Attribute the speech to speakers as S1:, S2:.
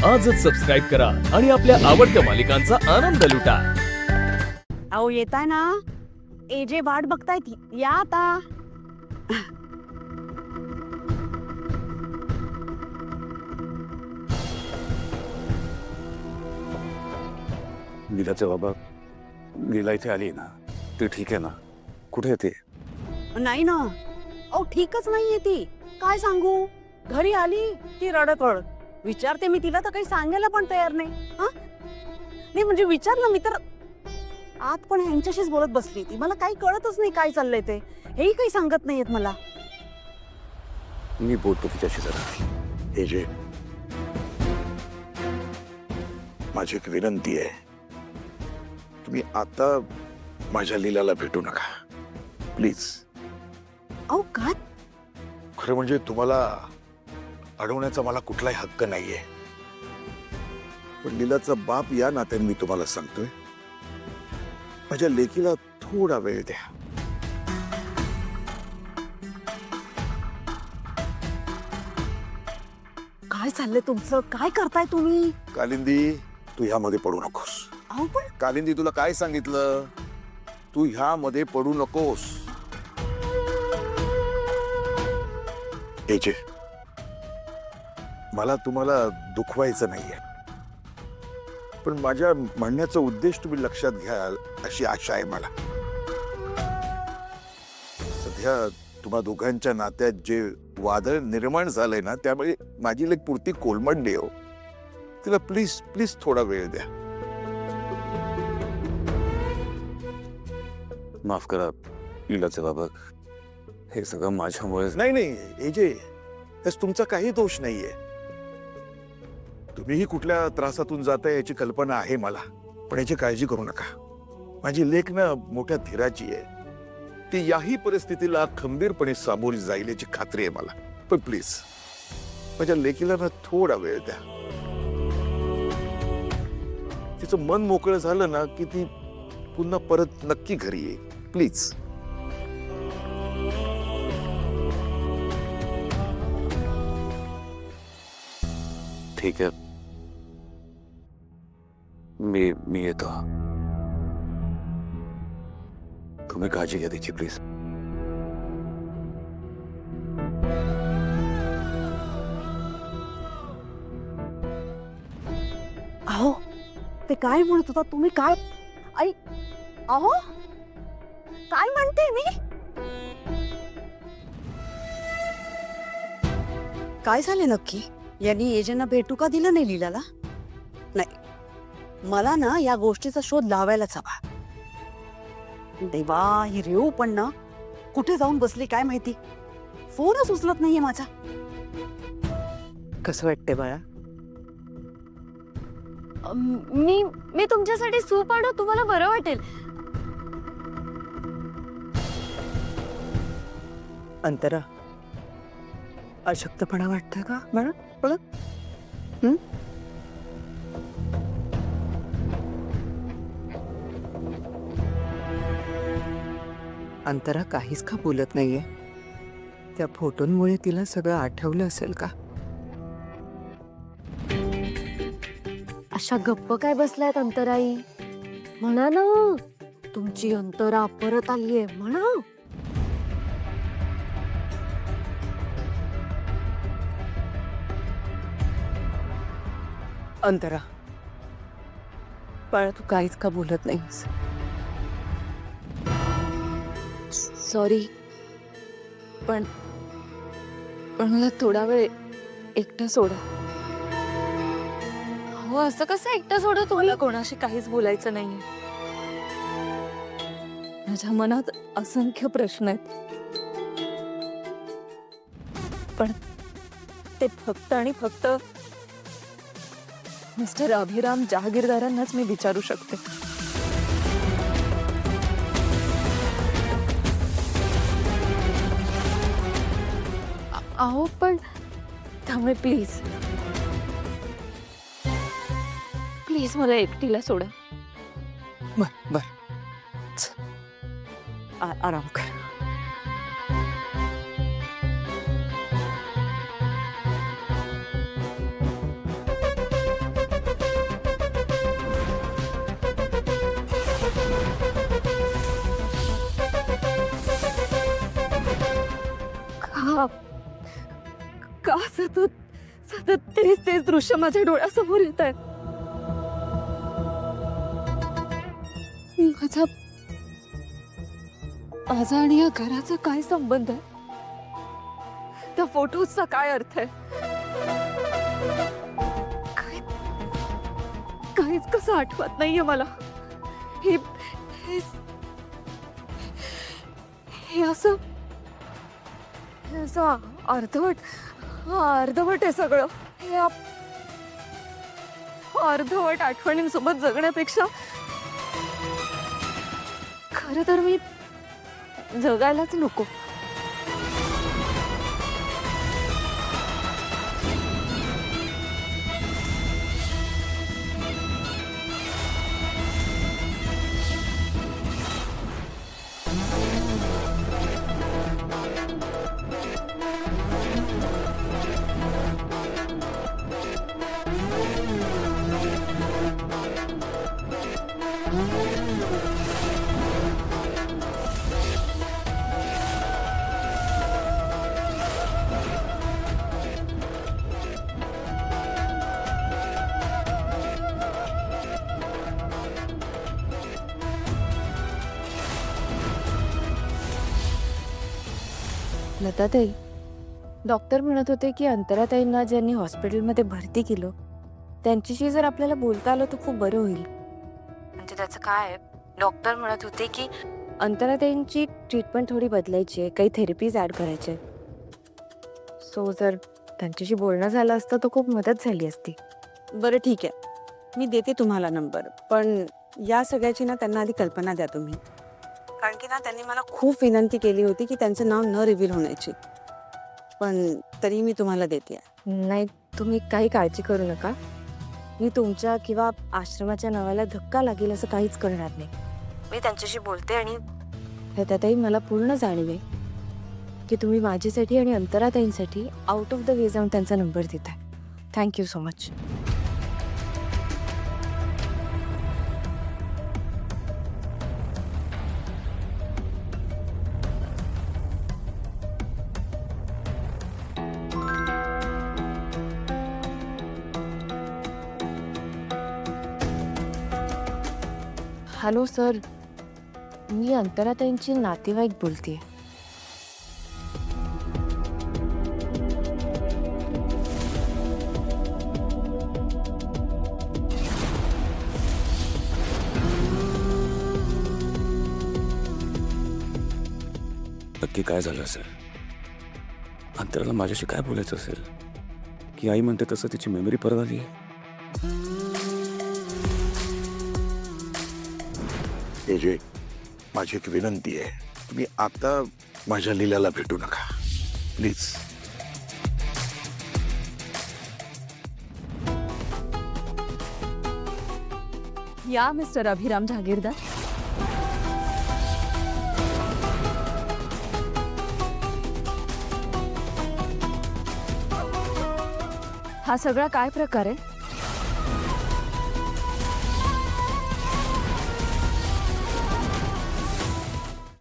S1: आजच सबस्क्राईब करा आणि आपल्या आवडत्या मालिकांचा आनंद लुटा.
S2: अहो येताय ना, एजे वाट बघतायत, या आता.
S3: लीलाचे बाबा, लीला इथे आली ना, ती ठीक आहे ना? कुठे येते?
S2: नाही ना, अहो ठीकच नाहीये ती. काय सांगू, घरी आली ती रडकड. विचारते मी तिला तर काही सांगायला पण तयार नाही. हा नाही म्हणजे विचारलं मी तर आत पण ह्यांच्याशीच बोलत बसली ती. मला काही कळतच नाही काय चाललंय ते, हेही काही सांगत नाहीयेत मला.
S3: मी बोलतो तिच्याशी जरा. हे जे माझी एक विनंती आहे, तुम्ही आता माझ्या लीलाला भेटू नका प्लीज.
S2: अहो काय?
S3: खरं म्हणजे तुम्हाला अडवण्याचा मला कुठलाही हक्क नाहीये, पण लीलाचा बाप या नात्याने मी तुम्हाला सांगतोय, माझ्या लेकीला थोडा वेळ द्या.
S2: काय चाललंय तुमचं? काय करताय तुम्ही?
S3: कालिंदी, तू ह्यामध्ये पडू नकोस.
S2: अहो पण
S3: कालिंदी, तुला काय सांगितलं? तू ह्यामध्ये पडू नकोस. एजे, मला तुम्हाला दुखवायचं नाहीये, पण माझ्या म्हणण्याचा उद्देश तुम्ही लक्षात घ्याल अशी आशा आहे मला. सध्या तुम्हा दोघांच्या नात्यात जे वादळ निर्माण झालंय ना, त्यामुळे माझी लेक पुरती कोलमडली हो. तिला प्लीज प्लीज थोडा वेळ द्या. माफ करा लीलाचे बाबा, हे सगळं माझ्यामुळे. नाही नाही एजे, यात तुमचा काही दोष नाहीये. तुम्हीही कुठल्या त्रासातून जाताय याची कल्पना आहे मला, पण याची काळजी करू नका. माझी लेक ना मोठ्या धीराची आहे, ती याही परिस्थितीला खंबीरपणे सामोरी जाईल याची खात्री आहे मला. पण प्लीज माझ्या लेकीला ना थोडा वेळ द्या. तिचं मन मोकळं झालं ना की ती पुन्हा परत नक्की घरी येईल. प्लीज. ठीक आहे, मी येतो. तुम्ही काळजी घ्या तिची प्लीज.
S2: अहो ते काय म्हणत होता तुम्ही? काय आई? अहो काय म्हणते मी? काय झाले नक्की? यांनी एजेंना भेटू का दिलं नाही लीलाला? नाही, मला ना या गोष्टीचा शोध लावायलाच हवा. देवा, ही रेऊ पण ना कुठे जाऊन बसली काय माहिती, फोनच उचलत नाहीये माझा.
S4: कसं वाटते बाळा?
S5: मी तुमच्यासाठी सूप आणू, तुम्हाला बरं वाटेल.
S4: अंतरा, अशक्तपणा वाटतं का बाळा? अंतरा काहीच का बोलत नाहीये? त्या फोटोंमुळे तिला सगळं आठवलं असेल का?
S5: अशा गप्प काय बसलायत अंतराई? म्हणा ना, तुमची अंतरा परत आलीये म्हणा.
S4: अंतरा बाळा, तू काहीच का बोलत नाहीस?
S5: सॉरी, पण मला थोडा वेळ एकटं सोडा. हो, असं कसं एकटं सोडा?
S4: मला कोणाशी काहीच बोलायचं नाहीये. माझ्या मनात असंख्य प्रश्न आहेत, पण ते फक्त आणि फक्त मिस्टर अभिराम जहागीरदारांनाच मी विचारू शकते.
S5: अहो पण
S4: त्यामुळे प्लीज
S5: प्लीज मला एकटीला सोडा.
S4: बर बर, आराम कर.
S5: का सतत तेच तेच दृश्य माझ्या डोळ्यासमोर येत आहे. माझा आणि या घराचा काय संबंध आहे? त्या फोटोजचा काय अर्थ आहे? काहीच कसं आठवत नाहीये मला. हे हे असं अर्धवट आहे सगळं. हे अर्धवट आठवणींसोबत जगण्यापेक्षा खरं तर मी जगायलाच नको. लताताई, डॉक्टर म्हणत होते की अंतराताईंना ज्यांनी हॉस्पिटलमध्ये भरती केलं त्यांच्याशी जर आपल्याला बोलता आलं तर खूप बरं होईल. म्हणजे त्याचं काय आहे, डॉक्टर म्हणत होते की अंतराताईंची ट्रीटमेंट थोडी बदलायची आहे, काही थेरपीज ॲड करायचे. सो जर त्यांच्याशी बोलणं झालं असतं तर खूप मदत झाली असती.
S2: बरं ठीक आहे, मी देते तुम्हाला नंबर, पण या सगळ्याची ना त्यांना आधी कल्पना द्या तुम्ही. कारण की ना त्यांनी मला खूप विनंती केली होती की त्यांचं नाव न रिव्हील होण्याची, पण तरी मी तुम्हाला देते.
S5: नाही, तुम्ही काही काळजी करू नका. मी तुमच्या किंवा आश्रमाच्या नावाला धक्का लागेल असं काहीच करणार नाही. मी त्यांच्याशी बोलते आणि लताताई, मला पूर्ण जाणीव आहे की तुम्ही माझ्यासाठी आणि अंतराताईंसाठी आउट ऑफ द वे जाऊन त्यांचा नंबर देताय. Thank you so much. Hello sir, मी अंतराताईंची नातेवाईक बोलते.
S6: नक्की काय झालं असेल? अंतराला माझ्याशी काय बोलायचं असेल की आई म्हणते तसं तिची मेमरी परत आली आहे?
S3: जे माझी एक विनंती आहे, तुम्ही आता माझ्या लीलाला भेटू नका प्लीज.
S2: या मिस्टर अभिराम जहागीरदार.
S5: हा सगळा काय प्रकार आहे?